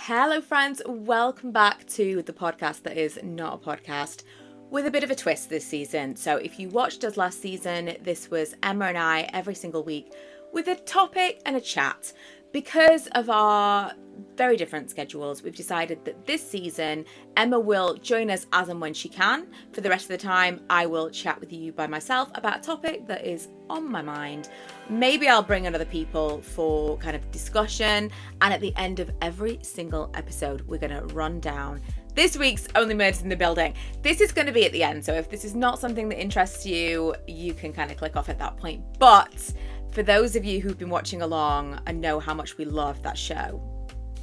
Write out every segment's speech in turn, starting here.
Hello friends, welcome back to the podcast that is not a podcast, with a bit of a twist this season. So if you watched us last season, this was Emma and I every single week with a topic and a chat. Because of our very different schedules, we've decided that this season Emma will join us as and when she can. For the rest of the time, I will chat with you by myself about a topic that is on my mind. Maybe I'll bring in other people for kind of discussion, and at the end of every single episode, we're going to run down this week's Only Murders in the Building. This is going to be at the end, so if this is not something that interests you, you can kind of click off at that point. But for those of you who've been watching along and know how much we love that show,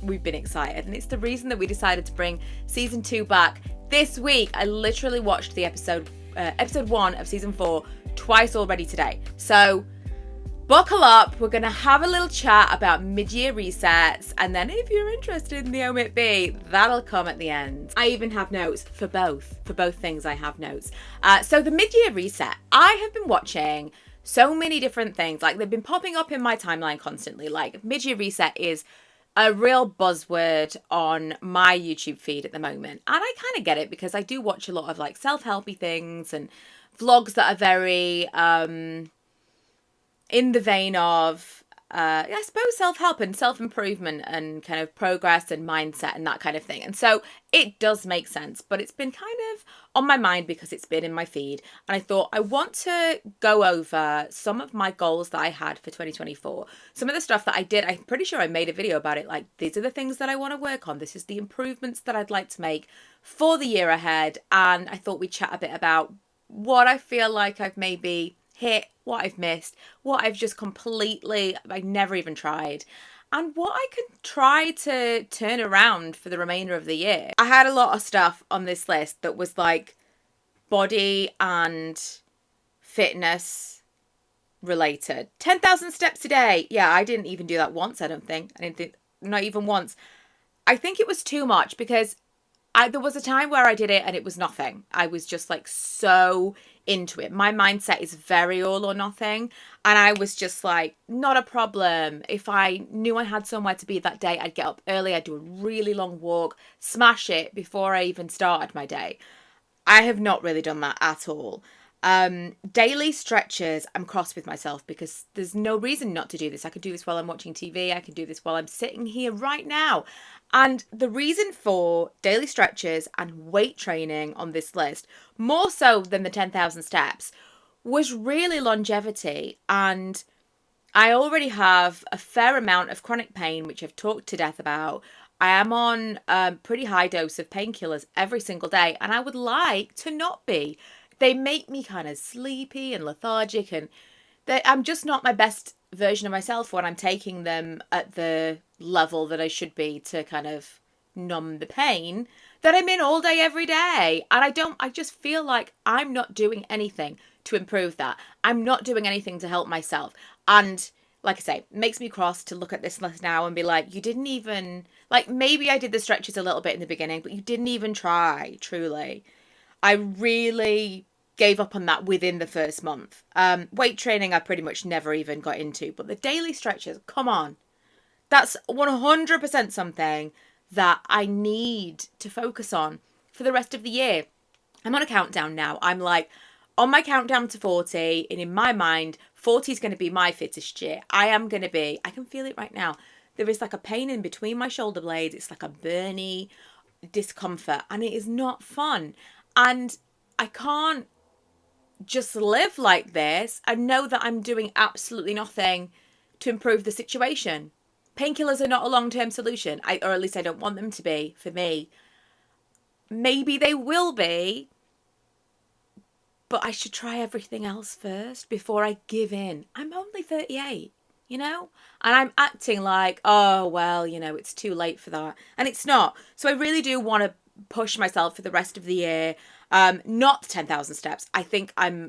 we've been excited, and it's the reason that we decided to bring season 2 back this week. I literally watched the episode 1 of season 4 twice already today. So buckle up, we're going to have a little chat about mid-year resets, and then if you're interested in the OMITB, that'll come at the end. I even have notes for both things. I have notes. So the mid-year reset, I have been watching so many different things, like they've been popping up in my timeline constantly. Like mid-year reset is a real buzzword on my YouTube feed at the moment, and I kind of get it because I do watch a lot of like self-helpy things and vlogs that are very in the vein of I suppose self-help and self-improvement and kind of progress and mindset and that kind of thing. And so it does make sense, but it's been kind of on my mind because it's been in my feed, and I thought I want to go over some of my goals that I had for 2024. Some of the stuff that I did, I'm pretty sure I made a video about it, like these are the things that I want to work on, this is the improvements that I'd like to make for the year ahead. And I thought we'd chat a bit about what I feel like I've maybe hit, what I've missed, what I've just completely, I never even tried, and what I can try to turn around for the remainder of the year. I had a lot of stuff on this list that was like body and fitness related. 10,000 steps a day. Yeah, I didn't even do that once, I don't think. Not even once. I think it was too much because there was a time where I did it and it was nothing. I was just like so into it. My mindset is very all or nothing. And I was just like, not a problem. If I knew I had somewhere to be that day, I'd get up early. I'd do a really long walk, smash it before I even started my day. I have not really done that at all. Daily stretches, I'm cross with myself because there's no reason not to do this. I could do this while I'm watching TV. I could do this while I'm sitting here right now. And the reason for daily stretches and weight training on this list, more so than the 10,000 steps, was really longevity. And I already have a fair amount of chronic pain, which I've talked to death about. I am on a pretty high dose of painkillers every single day, and I would like to not be. They make me kind of sleepy and lethargic, and I'm just not my best version of myself when I'm taking them at the level that I should be to kind of numb the pain that I'm in all day, every day. And I just feel like I'm not doing anything to improve that. I'm not doing anything to help myself. And like I say, it makes me cross to look at this list now and be like, you didn't even, like maybe I did the stretches a little bit in the beginning, but you didn't even try, truly. I really gave up on that within the first month. Weight training, I pretty much never even got into, but the daily stretches, come on. That's 100% something that I need to focus on for the rest of the year. I'm on a countdown now. I'm like on my countdown to 40, and in my mind, 40 is going to be my fittest year. I can feel it right now. There is like a pain in between my shoulder blades. It's like a burny discomfort, and it is not fun. And I can't just live like this and know that I'm doing absolutely nothing to improve the situation. Painkillers are not a long-term solution, or at least I don't want them to be for me. Maybe they will be, but I should try everything else first before I give in. I'm only 38, you know? And I'm acting like, oh, well, it's too late for that. And it's not. So I really do want to push myself for the rest of the year. Not 10,000 steps. I think there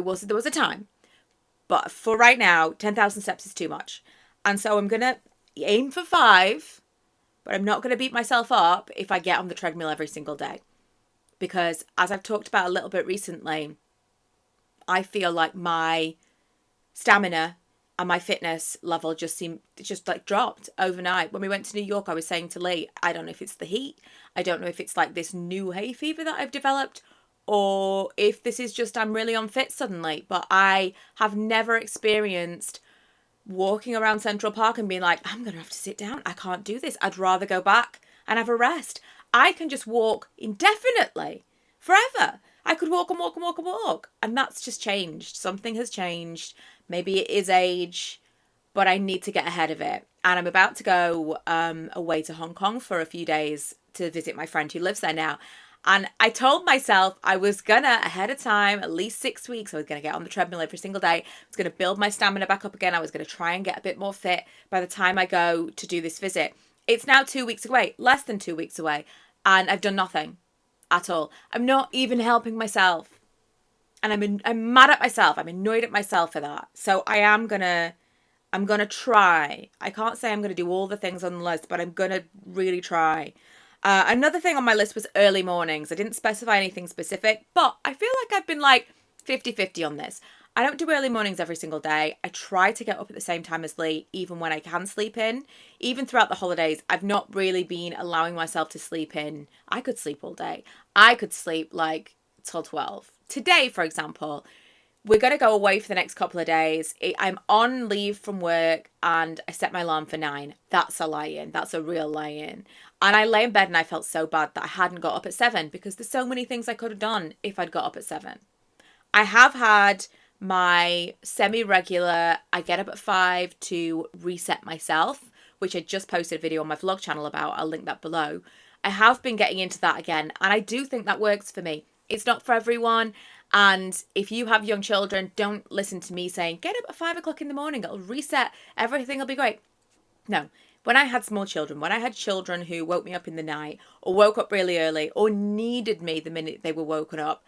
was a time, but for right now, 10,000 steps is too much. And so I'm going to aim for 5, but I'm not going to beat myself up if I get on the treadmill every single day. Because as I've talked about a little bit recently, I feel like my stamina and my fitness level just like dropped overnight. When we went to New York, I was saying to Lee, I don't know if it's the heat. I don't know if it's like this new hay fever that I've developed, or if this is just I'm really unfit suddenly. But I have never experienced walking around Central Park and being like, I'm going to have to sit down. I can't do this. I'd rather go back and have a rest. I can just walk indefinitely, forever. I could walk and walk and walk and walk. And that's just changed. Something has changed. Maybe it is age, but I need to get ahead of it. And I'm about to go away to Hong Kong for a few days to visit my friend who lives there now. And I told myself I was gonna, ahead of time, at least 6 weeks, I was gonna get on the treadmill every single day. I was gonna build my stamina back up again. I was gonna try and get a bit more fit by the time I go to do this visit. It's now 2 weeks away, less than 2 weeks away, and I've done nothing at all. I'm not even helping myself. And I'm mad at myself. I'm annoyed at myself for that. So I'm gonna try. I can't say I'm gonna do all the things on the list, but I'm gonna really try. Another thing on my list was early mornings. I didn't specify anything specific, but I feel like I've been like 50-50 on this. I don't do early mornings every single day. I try to get up at the same time as Lee, even when I can sleep in. Even throughout the holidays, I've not really been allowing myself to sleep in. I could sleep all day. I could sleep like till 12. Today, for example, we're going to go away for the next couple of days. I'm on leave from work and I set my alarm for 9. That's a lie-in. That's a real lie-in. And I lay in bed and I felt so bad that I hadn't got up at 7 because there's so many things I could have done if I'd got up at 7. I have had my semi-regular, I get up at 5 to reset myself, which I just posted a video on my vlog channel about. I'll link that below. I have been getting into that again and I do think that works for me. It's not for everyone. And if you have young children, don't listen to me saying, get up at 5 o'clock in the morning. It'll reset. Everything will be great. No. When I had small children, when I had children who woke me up in the night or woke up really early or needed me the minute they were woken up,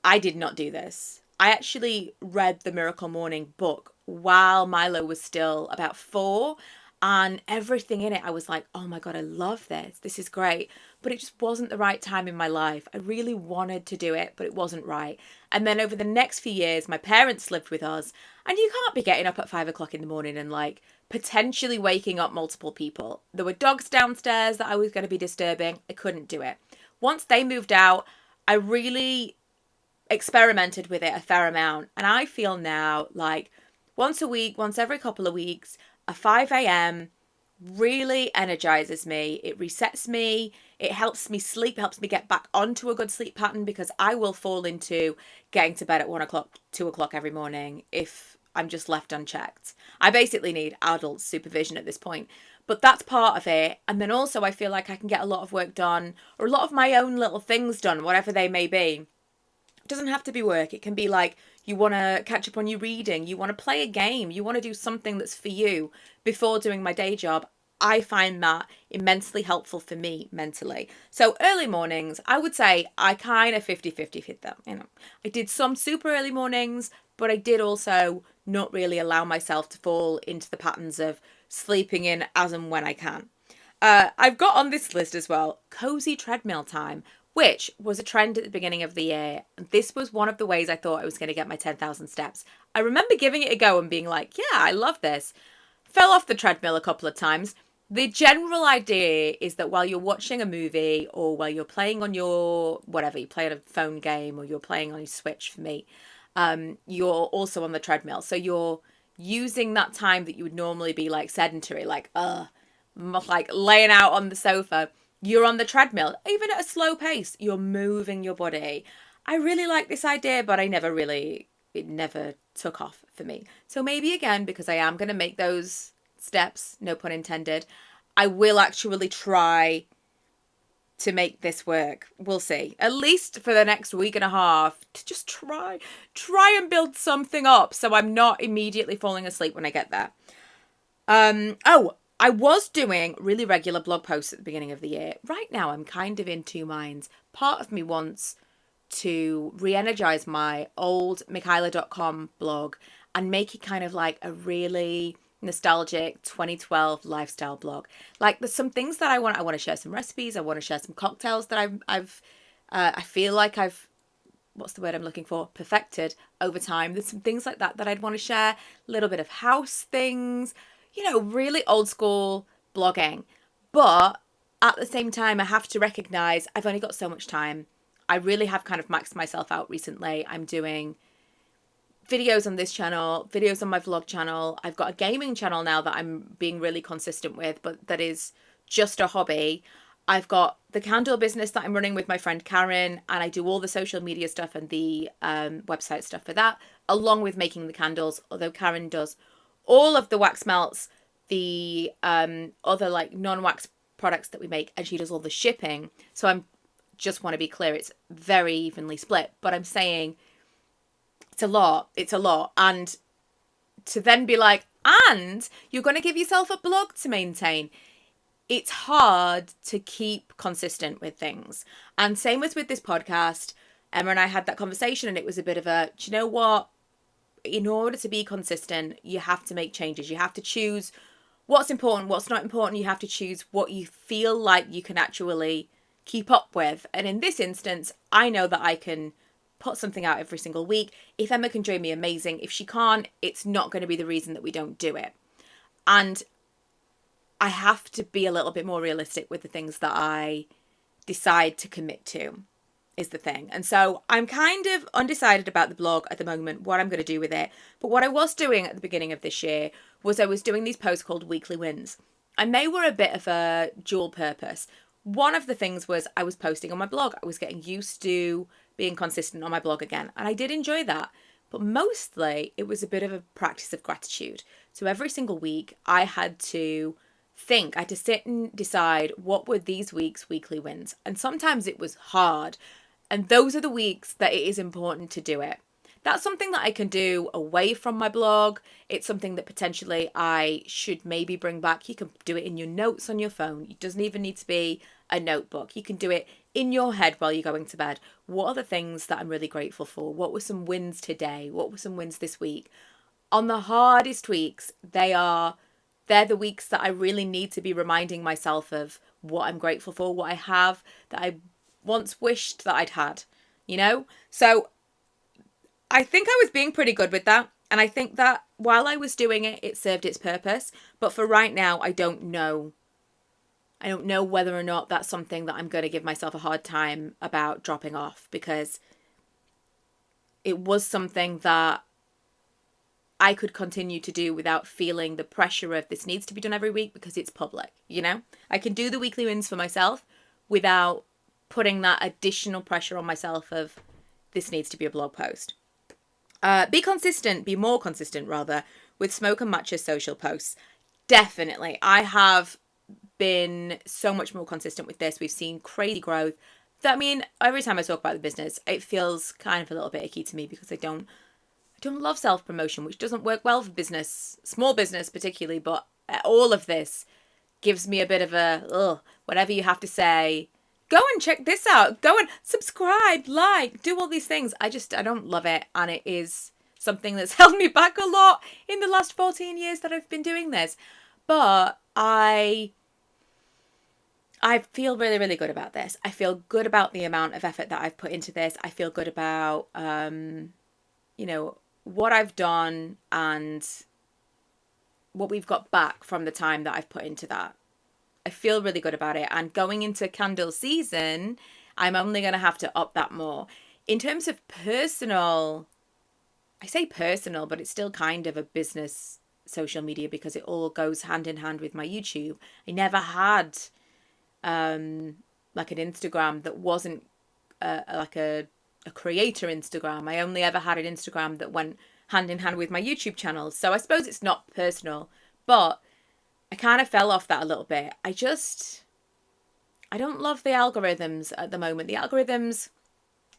I did not do this. I actually read the Miracle Morning book while Milo was still about 4. And everything in it, I was like, oh my God, I love this. This is great. But it just wasn't the right time in my life. I really wanted to do it, but it wasn't right. And then over the next few years, my parents lived with us. And you can't be getting up at 5 o'clock in the morning and like potentially waking up multiple people. There were dogs downstairs that I was going to be disturbing. I couldn't do it. Once they moved out, I really experimented with it a fair amount. And I feel now like once a week, once every couple of weeks, a 5 a.m. really energizes me. It resets me. It helps me sleep, helps me get back onto a good sleep pattern because I will fall into getting to bed at 1 o'clock, 2 o'clock every morning if I'm just left unchecked. I basically need adult supervision at this point, but that's part of it. And then also I feel like I can get a lot of work done or a lot of my own little things done, whatever they may be. It doesn't have to be work. It can be like you want to catch up on your reading, you want to play a game, you want to do something that's for you before doing my day job. I find that immensely helpful for me mentally. So early mornings, I would say I kind of 50-50 fit them. You know, I did some super early mornings, but I did also not really allow myself to fall into the patterns of sleeping in as and when I can. I've got on this list as well, cozy treadmill time, which was a trend at the beginning of the year. This was one of the ways I thought I was going to get my 10,000 steps. I remember giving it a go and being like, yeah, I love this. Fell off the treadmill a couple of times. The general idea is that while you're watching a movie or while you're playing on your, whatever, you play on a phone game or you're playing on your Switch for me, you're also on the treadmill. So you're using that time that you would normally be like sedentary, like laying out on the sofa. You're on the treadmill, even at a slow pace, you're moving your body. I really like this idea, but it never took off for me. So maybe again, because I am going to make those steps, no pun intended, I will actually try to make this work. We'll see. At least for the next week and a half, to just try and build something up so I'm not immediately falling asleep when I get there. I was doing really regular blog posts at the beginning of the year. Right now, I'm kind of in two minds. Part of me wants to re-energize my old Michaela.com blog and make it kind of like a really nostalgic 2012 lifestyle blog. Like there's some things that I want to share some recipes. I want to share some cocktails that I feel like I've what's the word I'm looking for? Perfected over time. There's some things like that that I'd want to share. A little bit of house things, really old school blogging. But at the same time, I have to recognize I've only got so much time. I really have kind of maxed myself out recently. I'm doing videos on this channel, videos on my vlog channel. I've got a gaming channel now that I'm being really consistent with, but that is just a hobby. I've got the candle business that I'm running with my friend Karen, and I do all the social media stuff and the website stuff for that, along with making the candles, although Karen does all of the wax melts, the other like non-wax products that we make, and she does all the shipping. So I'm just want to be clear, it's very evenly split, but I'm saying it's a lot. And to then be like, and you're going to give yourself a blog to maintain. It's hard to keep consistent with things. And same as with this podcast, Emma and I had that conversation, and it was a bit of a, do you know what? In order to be consistent, you have to make changes. You have to choose what's important, what's not important. You have to choose what you feel like you can actually keep up with. And in this instance, I know that I can put something out every single week. If Emma can join me, amazing. If she can't, it's not going to be the reason that we don't do it. And I have to be a little bit more realistic with the things that I decide to commit to, is the thing. And so I'm kind of undecided about the blog at the moment, what I'm going to do with it. But what I was doing at the beginning of this year was I was doing these posts called Weekly Wins. And they were a bit of a dual purpose. One of the things was I was posting on my blog. I was getting used to being consistent on my blog again. And I did enjoy that. But mostly it was a bit of a practice of gratitude. So every single week I had to think, I had to sit and decide what were these week's weekly wins. And sometimes it was hard. And those are the weeks that it is important to do it. That's something that I can do away from my blog. It's something that potentially I should maybe bring back. You can do it in your notes on your phone. It doesn't even need to be a notebook. You can do it in your head while you're going to bed. What are the things that I'm really grateful for? What were some wins today? What were some wins this week? On the hardest weeks, they're the weeks that I really need to be reminding myself of what I'm grateful for, what I have that I once wished that I'd had, So I think I was being pretty good with that. And I think that while I was doing it, it served its purpose. But for right now, I don't know. I don't know whether or not that's something that I'm going to give myself a hard time about dropping off, because it was something that I could continue to do without feeling the pressure of this needs to be done every week because it's public, I can do the weekly wins for myself without putting that additional pressure on myself of this needs to be a blog post. Be more consistent rather, with Smoke and Matcha's social posts. Definitely. I have been so much more consistent with this. We've seen crazy growth. Every time I talk about the business, it feels kind of a little bit icky to me because I don't love self-promotion, which doesn't work well for business, small business particularly, but all of this gives me a bit of a, whatever you have to say, go and check this out, go and subscribe, like, do all these things. I don't love it. And it is something that's held me back a lot in the last 14 years that I've been doing this. But I feel really, really good about this. I feel good about the amount of effort that I've put into this. I feel good about, what I've done and what we've got back from the time that I've put into that. I feel really good about it. And going into candle season, I'm only going to have to up that more. In terms of personal, I say personal, but it's still kind of a business social media because it all goes hand in hand with my YouTube. I never had like an Instagram that wasn't like a creator Instagram. I only ever had an Instagram that went hand in hand with my YouTube channel. So I suppose it's not personal, but I kind of fell off that a little bit. I don't love the algorithms at the moment. The algorithms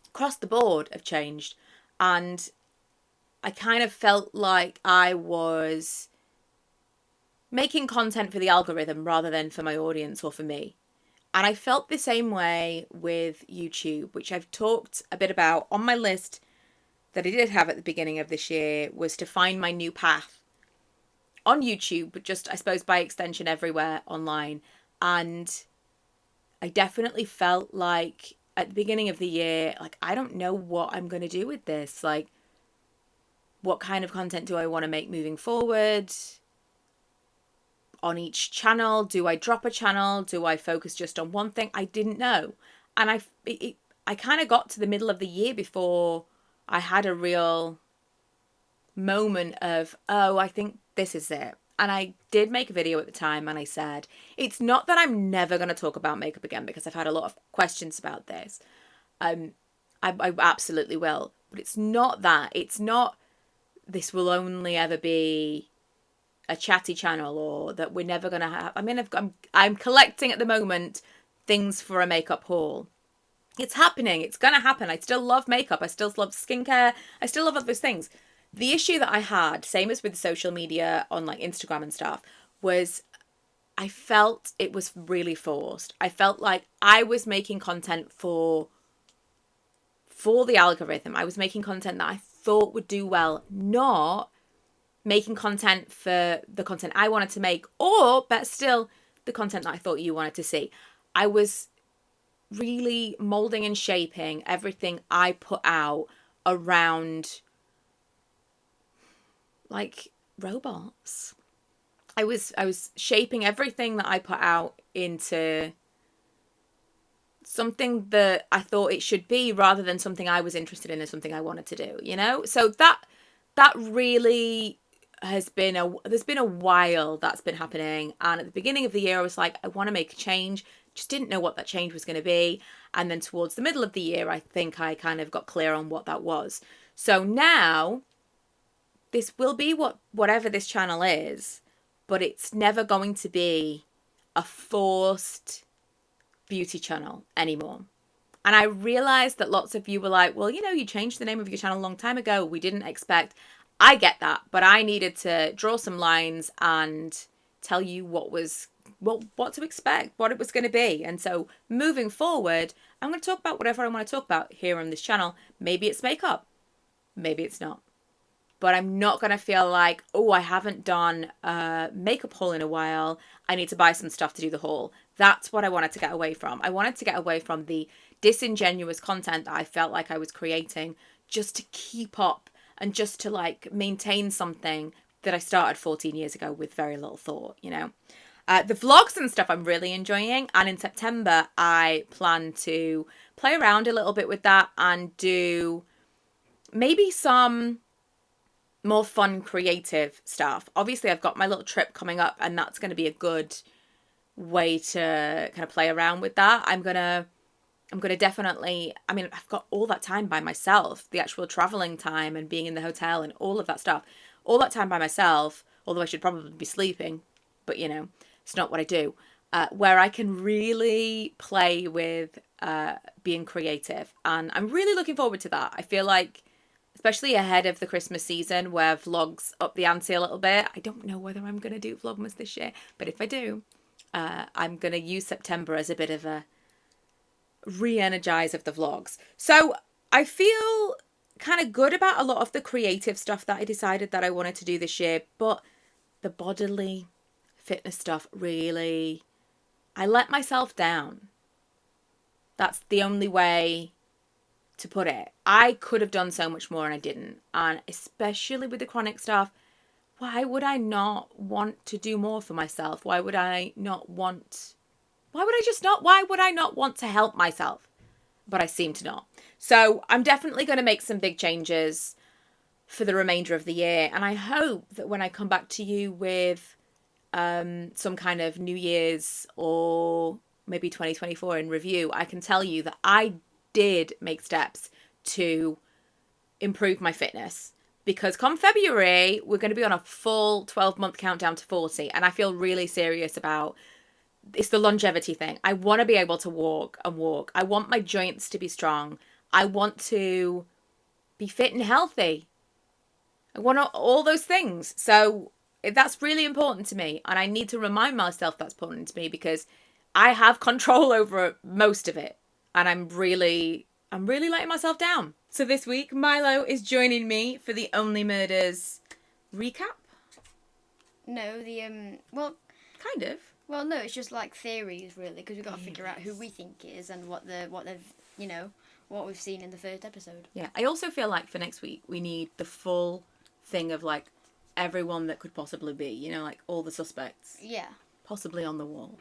across the board have changed. And I kind of felt like I was making content for the algorithm rather than for my audience or for me. And I felt the same way with YouTube, which I've talked a bit about on my list that I did have at the beginning of this year, was to find my new path on YouTube, but just, I suppose, by extension everywhere online. And I definitely felt like at the beginning of the year, like, I don't know what I'm going to do with this. Like, what kind of content do I want to make moving forward on each channel? Do I drop a channel? Do I focus just on one thing? I didn't know. And I kind of got to the middle of the year before I had a real moment of, oh, I think this is it. And I did make a video at the time, and I said, it's not that I'm never going to talk about makeup again, because I've had a lot of questions about this. I absolutely will. But it's not that. It's not this will only ever be a chatty channel, or that we're never going to have. I mean, I'm collecting at the moment things for a makeup haul. It's happening. It's going to happen. I still love makeup. I still love skincare. I still love all those things. The issue that I had, same as with social media on like Instagram and stuff, was I felt it was really forced. I felt like I was making content for the algorithm. I was making content that I thought would do well, not making content for the content I wanted to make, or, but still, the content that I thought you wanted to see. I was really molding and shaping everything I put out around like robots. I was shaping everything that I put out into something that I thought it should be, rather than something I was interested in or something I wanted to do, you know? So that really there's been a while that's been happening. And at the beginning of the year, I was like, I want to make a change. Just didn't know what that change was going to be. And then towards the middle of the year, I think I kind of got clear on what that was. So now this will be whatever this channel is, but it's never going to be a forced beauty channel anymore. And I realized that lots of you were like, well, you know, you changed the name of your channel a long time ago. We didn't expect. I get that, but I needed to draw some lines and tell you what to expect, what it was going to be. And so moving forward, I'm going to talk about whatever I want to talk about here on this channel. Maybe it's makeup, maybe it's not. But I'm not going to feel like, oh, I haven't done a makeup haul in a while. I need to buy some stuff to do the haul. That's what I wanted to get away from. I wanted to get away from the disingenuous content that I felt like I was creating just to keep up and just to like maintain something that I started 14 years ago with very little thought, you know. The vlogs and stuff I'm really enjoying. And in September, I plan to play around a little bit with that and do maybe some more fun, creative stuff. Obviously, I've got my little trip coming up, and that's going to be a good way to kind of play around with that. I'm gonna definitely, I mean, I've got all that time by myself, the actual traveling time and being in the hotel and all of that stuff, all that time by myself, although I should probably be sleeping, but you know, it's not what I do, where I can really play with being creative. And I'm really looking forward to that. I feel like, especially ahead of the Christmas season where vlogs up the ante a little bit. I don't know whether I'm going to do Vlogmas this year, but if I do, I'm going to use September as a bit of a re-energize of the vlogs. So I feel kind of good about a lot of the creative stuff that I decided that I wanted to do this year, but the bodily fitness stuff, really, I let myself down. That's the only way to put it. I could have done so much more and I didn't. And especially with the chronic stuff, why would I not want to do more for myself? Why would I not want to help myself? But I seem to not. So I'm definitely going to make some big changes for the remainder of the year. And I hope that when I come back to you with some kind of New Year's or maybe 2024 in review, I can tell you that I did make steps to improve my fitness, because come February we're going to be on a full 12-month countdown to 40, and I feel really serious about it's the longevity thing. I want to be able to walk. I want my joints to be strong. I want to be fit and healthy. I want all those things. So that's really important to me, and I need to remind myself that's important to me, because I have control over most of it. And I'm really letting myself down. So this week, Milo is joining me for the Only Murders recap. No, well, kind of. Well, no, it's just like theories, really, because we've got to figure out who we think it is and what they've, what we've seen in the first episode. Yeah, I also feel like for next week we need the full thing of like everyone that could possibly be, like all the suspects. Yeah. Possibly on the wall.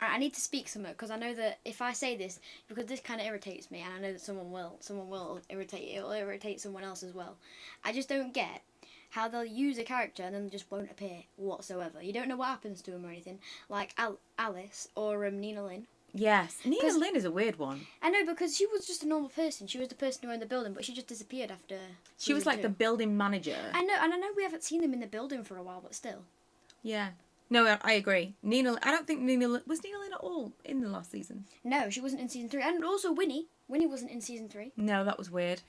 I need to speak somewhere because I know that if I say this, because this kind of irritates me, and I know that someone will irritate. It will irritate someone else as well. I just don't get how they'll use a character and then just won't appear whatsoever. You don't know what happens to him or anything, like Alice or Nina Lynn. Yes, Nina Lynn is a weird one. I know, because she was just a normal person. She was the person who owned the building, but she just disappeared after. She was like the building manager. I know, and I know we haven't seen them in the building for a while, but still. Yeah. No, I agree. I don't think Nina Lynn at all in the last season. No, she wasn't in season 3. And also Winnie. Winnie wasn't in season 3. No, that was weird.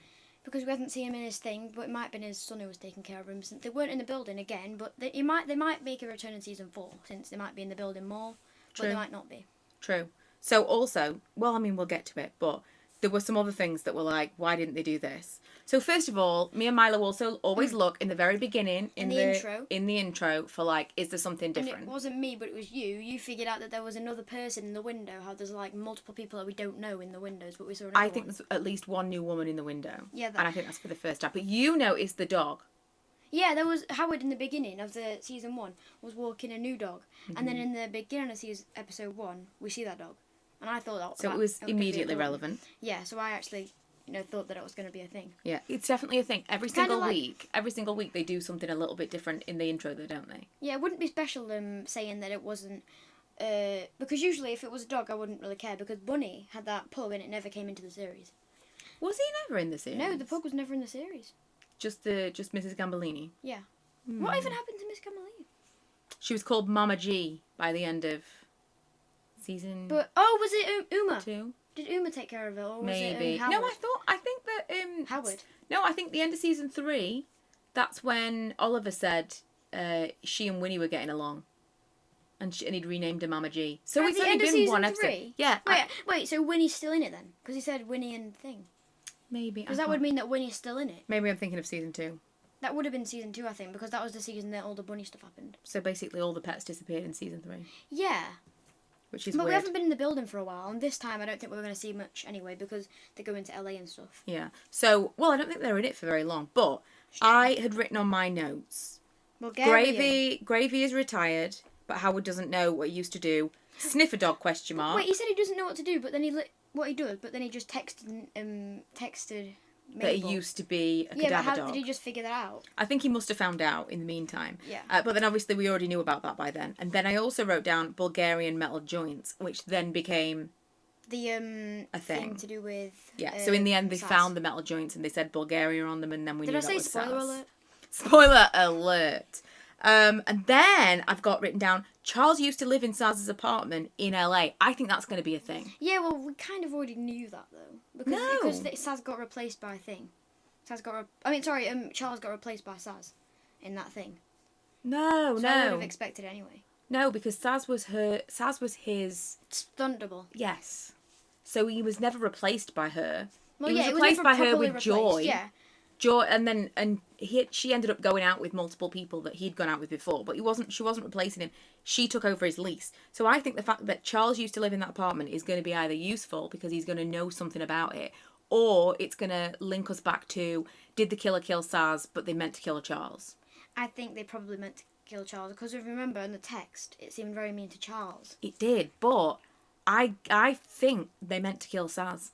Because we hadn't seen him in his thing, but it might have been his son who was taking care of him. Since they weren't in the building again, but they might make a return in season 4, since they might be in the building more, but they might not be. True. So also, well, I mean, we'll get to it, but there were some other things that were like, why didn't they do this? So first of all, me and Milo also always look in the very beginning, in the intro for like, is there something different? And it wasn't me, but it was you. You figured out that there was another person in the window. How there's like multiple people that we don't know in the windows, but we saw. I think there's at least one new woman in the window. Yeah, and I think that's for the first time. But you noticed the dog. Yeah, there was Howard in the beginning of the season 1 was walking a new dog, and then in the beginning of episode 1 we see that dog, and I thought that. So it was immediately relevant. Yeah, so I actually. Thought that it was going to be a thing. Yeah, it's definitely a thing. Every single week they do something a little bit different in the intro, though, don't they? Yeah, it wouldn't be special saying that it wasn't, because usually if it was a dog, I wouldn't really care, because Bunny had that pug and it never came into the series. Was he never in the series? No, the pug was never in the series. Just Mrs. Gambellini? Yeah. What even happened to Miss Gambellini? She was called Mama G by the end of season. But was it Uma? 2? Did Uma take care of it, or was Maybe. it Howard? No, I think that Howard. No, I think the end of season 3. That's when Oliver said she and Winnie were getting along, and he'd renamed her Mama G. So it's only been one episode. 3? Yeah. Wait. So Winnie's still in it then? Because he said Winnie and thing. Maybe. Because that would mean that Winnie's still in it. Maybe I'm thinking of season 2. That would have been season 2, I think, because that was the season that all the bunny stuff happened. So basically, all the pets disappeared in season 3. Yeah. Which is weird. We haven't been in the building for a while, and this time I don't think we're going to see much anyway, because they go into LA and stuff. Yeah. So, I don't think they're in it for very long, but I had written on my notes, Gravy is retired, but Howard doesn't know what he used to do. Sniff a dog, question mark. Wait, he said he doesn't know what to do, but then he just texted Mabel. That he used to be a cadaver but how dog. did he just figure that out? I think he must have found out in the meantime. Yeah. But then obviously we already knew about that by then. And then I also wrote down Bulgarian metal joints, which then became a thing to do with. Yeah. So in the end, they found the metal joints and they said Bulgaria on them, and then we knew that was spoiler Saz. alert? Spoiler alert. And then I've got written down, Charles used to live in Saz's apartment in LA. I think that's going to be a thing. Yeah, well, we kind of already knew that, though. Because Saz got replaced by a thing. Charles got replaced by Saz in that thing. No. I would have expected it anyway. No, because Saz was his... Stunt double. Yes. So he was never replaced by her. Well, he was replaced by her with Joy. Yeah. Joy, she ended up going out with multiple people that he'd gone out with before, but she wasn't replacing him. She took over his lease. So I think the fact that Charles used to live in that apartment is going to be either useful because he's going to know something about it, or it's going to link us back to, did the killer kill Saz, but they meant to kill Charles? I think they probably meant to kill Charles, because if you remember in the text, it seemed very mean to Charles. It did, but I think they meant to kill Saz.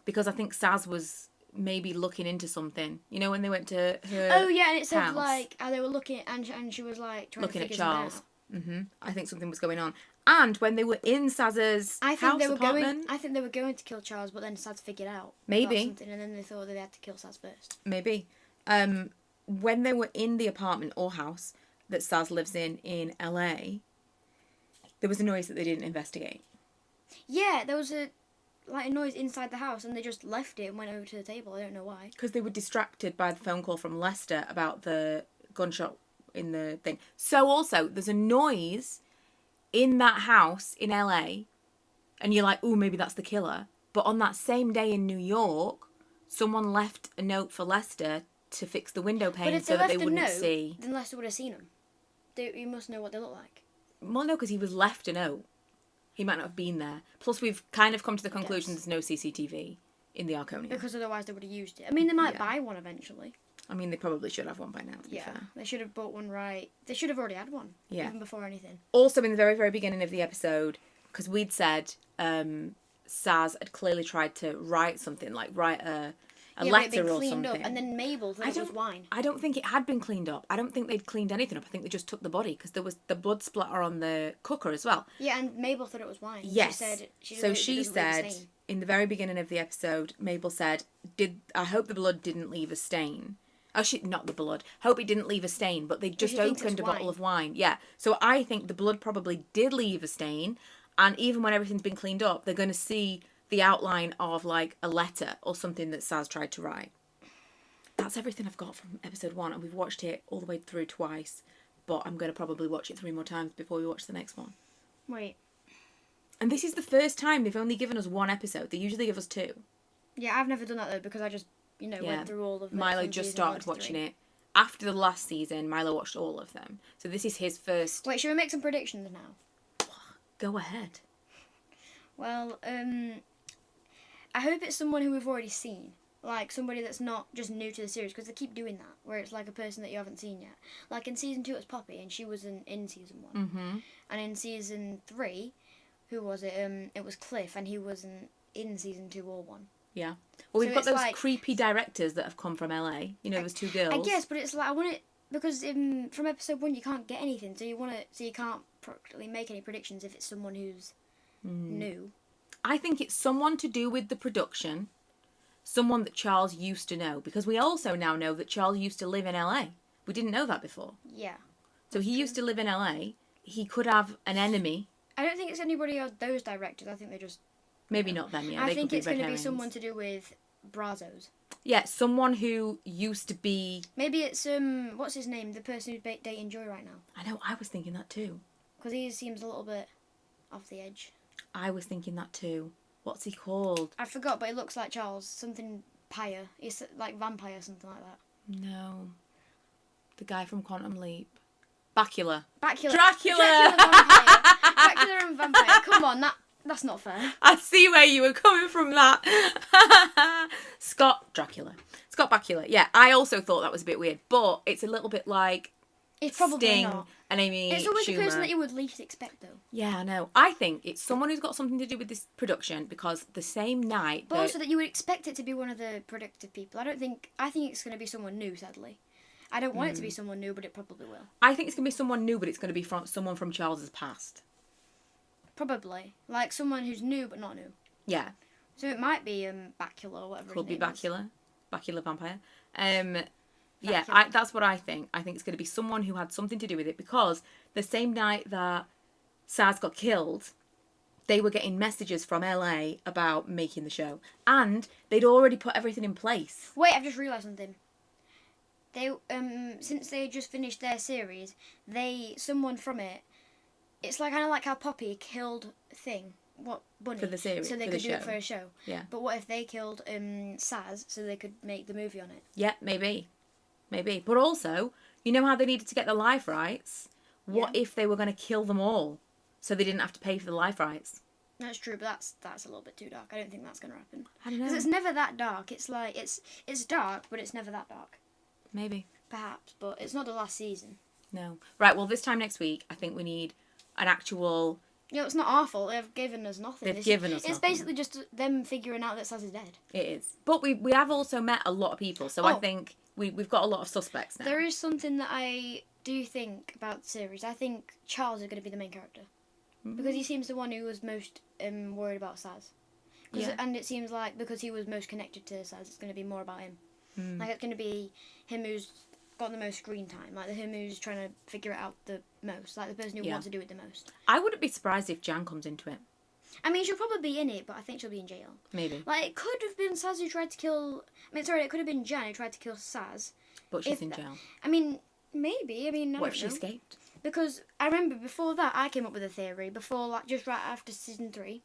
Because I think Saz was maybe looking into something. You know, when they went to her Oh, yeah, and it said, house, like, they were looking, and she was, like, trying looking to figure at Charles. something out. I think something was going on. And when they were in Saz's apartment... I think they were going to kill Charles, but then Saz figured out. Maybe. Something, and then they thought they had to kill Saz first. Maybe. When they were in the apartment or house that Saz lives in LA, there was a noise that they didn't investigate. Yeah, there was a noise inside the house, and they just left it and went over to the table. I don't know why. Because they were distracted by the phone call from Lester about the gunshot in the thing. So also, there's a noise in that house in LA, and you're like, ooh, maybe that's the killer. But on that same day in New York, someone left a note for Lester to fix the window pane so that they wouldn't see. Then Lester would have seen them. You must know what they look like. Well, no, because he was left a note. He might not have been there. Plus, we've kind of come to the conclusion Yes. there's no CCTV in the Arconia. Because otherwise they would have used it. I mean, they might buy one eventually. I mean, they probably should have one by now, to be fair. They should have bought one right. They should have already had one. Yeah. Even before anything. Also, in the very, very beginning of the episode, because we'd said Saz had clearly tried to write something, like write a letter or something. Up, and then Mabel thought it was wine. I don't think it had been cleaned up. I don't think they'd cleaned anything up. I think they just took the body, because there was the blood splatter on the cooker as well. Yeah, and Mabel thought it was wine. Yes. She said, in the very beginning of the episode, Mabel said, I hope the blood didn't leave a stain. Oh, not the blood. Hope it didn't leave a stain, but they just opened a bottle of wine. Yeah. So I think the blood probably did leave a stain, and even when everything's been cleaned up, they're going to see the outline of, like, a letter or something that Saz tried to write. That's everything I've got from episode 1, and we've watched it all the way through twice, but I'm going to probably watch it 3 more times before we watch the next one. Wait. And this is the first time they've only given us 1 episode. They usually give us 2. Yeah, I've never done that, though, because I just, went through all of them. Milo just started watching it. After the last season, Milo watched all of them. So this is his first... Wait, should we make some predictions now? Go ahead. Well, I hope it's someone who we've already seen. Like, somebody that's not just new to the series, because they keep doing that, where it's like a person that you haven't seen yet. Like, in season 2, it was Poppy, and she was in season 1. Mm-hmm. And in season 3, who was it? It was Cliff, and he wasn't in season 2 or 1. Yeah. Well, we've So got it's those like- creepy directors that have come from LA. You know, those 2 girls. I guess, but it's like, I want it, because from episode 1, you can't get anything, so you can't practically make any predictions if it's someone who's new. I think it's someone to do with the production. Someone that Charles used to know. Because we also now know that Charles used to live in LA. We didn't know that before. Yeah. So he used to live in LA. He could have an enemy. I don't think it's anybody of those directors. I think they're just... Maybe not them, yeah. I They think could it's be red going to be herrings. someone to do with Brazos. Yeah, someone who used to be... Maybe it's, what's his name? The person who's dating Joy right now. I know, I was thinking that too. Because he seems a little bit off the edge. I was thinking that too. What's he called? I forgot, but it looks like Charles. Something Pyre. It's like vampire, something like that. No. The guy from Quantum Leap. Bacula. Dracula Dracula! and vampire. Dracula and vampire. Come on, that's not fair. I see where you were coming from that. Scott Bakula. Yeah, I also thought that was a bit weird, but it's a little bit like It's probably Sting not. and Amy It's always the person Schumer. that you would least expect, though. Yeah, I know. I think it's someone who's got something to do with this production because the same night... But also that you would expect it to be one of the productive people. I think it's going to be someone new, sadly. I don't want it to be someone new, but it probably will. I think it's going to be someone new, but it's going to be someone from Charles's past. Probably. Like someone who's new, but not new. Yeah. So it might be Bacula or whatever Could be his name is. Bacula vampire. Yeah, Bacula. that's what I think. I think it's going to be someone who had something to do with it because the same night that Saz got killed, they were getting messages from LA about making the show. And they'd already put everything in place. Wait, I've just realised something. They since they just finished their series, someone from it. It's like kind of like how Poppy killed Bunny For the series, so they for could the do it show. for a show. Yeah. But what if they killed Saz so they could make the movie on it? Yeah, maybe. But also, you know how they needed to get the life rights? What if they were going to kill them all so they didn't have to pay for the life rights? That's true, but that's a little bit too dark. I don't think that's going to happen. I don't know. Because it's never that dark. It's like it's dark, but it's never that dark. Maybe. Perhaps, but it's not the last season. No. Right, well, this time next week, I think we need an actual... It's not our fault. They've given us nothing. They've given us It's nothing. basically just them figuring out that Saz is dead. It is. But we have also met a lot of people, so I Oh. think we've got a lot of suspects now. There is something that I do think about the series. I think Charles is going to be the main character. Because he seems the one who was most worried about Saz. Yeah. And it seems like because he was most connected to Saz, it's going to be more about him. Like it's going to be him who's got the most screen time. Like him who's trying to figure it out the most. Like the person who wants to do it the most. I wouldn't be surprised if Jan comes into it. I mean, she'll probably be in it, but I think she'll be in jail. Maybe. Like, it could have been Saz who tried to kill... it could have been Jan who tried to kill Saz. But she's If in that- jail. I mean, maybe. I mean, I What don't if she know. escaped? Because I remember before that, I came up with a theory. Before, like, just right after season 3,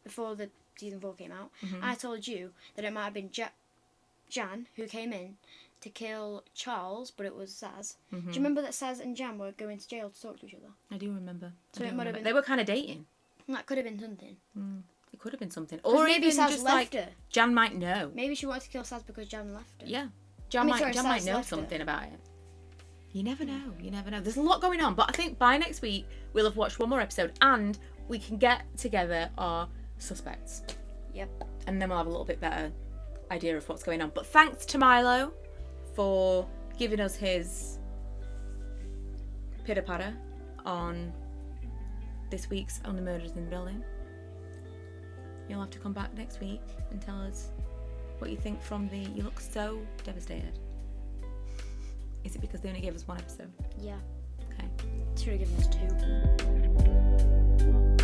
before the season 4 came out, I told you that it might have been Jan, who came in to kill Charles, but it was Saz. Mm-hmm. Do you remember that Saz and Jan were going to jail to talk to each other? I do remember. So it might have been... They were kind of dating. That could have been something. It could have been something. 'Cause Or maybe even Saz just left like her. Jan might know. Maybe she wanted to kill Saz because Jan left her. Yeah. Jan might Saz know left her. something about it. You never know. You never know. There's a lot going on, but I think by next week we'll have watched one more episode and we can get together our suspects. Yep. And then we'll have a little bit better idea of what's going on. But thanks to Milo for giving us his pitter patter on this week's Only Murders in the Building. You'll have to come back next week and tell us what you think from the... You look so devastated. Is it because they only gave us one episode? Yeah. Okay. Should have given us 2.